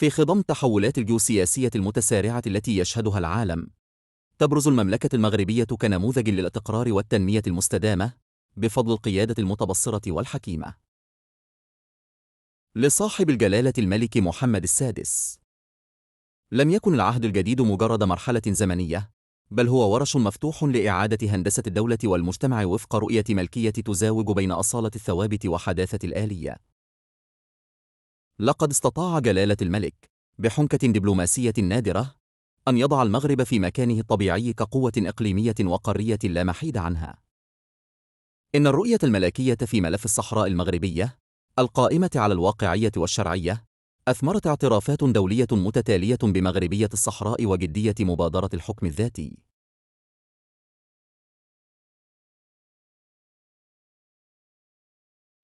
في خضم التحولات الجيوسياسية المتسارعة التي يشهدها العالم، تبرز المملكة المغربية كنموذج للاستقرار والتنمية المستدامة بفضل القيادة المتبصرة والحكيمة لصاحب الجلالة الملك محمد السادس. لم يكن العهد الجديد مجرد مرحلة زمنية، بل هو ورش مفتوح لإعادة هندسة الدولة والمجتمع وفق رؤية ملكية تزاوج بين أصالة الثوابت وحداثة الآلية. لقد استطاع جلالة الملك بحنكة دبلوماسية نادرة أن يضع المغرب في مكانه الطبيعي كقوة إقليمية وقارية لا محيد عنها. إن الرؤية الملكية في ملف الصحراء المغربية القائمة على الواقعية والشرعية أثمرت اعترافات دولية متتالية بمغربية الصحراء وجدية مبادرة الحكم الذاتي.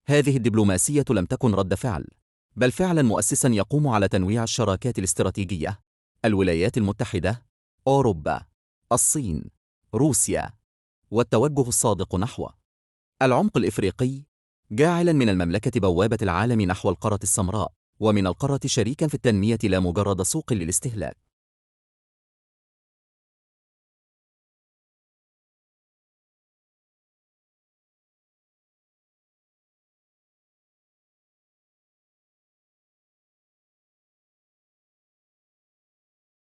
هذه الدبلوماسية لم تكن رد فعل، بل فعلا مؤسسا يقوم على تنويع الشراكات الاستراتيجية: الولايات المتحدة، أوروبا، الصين، روسيا، والتوجه الصادق نحو العمق الإفريقي، جاعلا من المملكة بوابة العالم نحو القارة السمراء، ومن القارة شريكا في التنمية لا مجرد سوق للاستهلاك.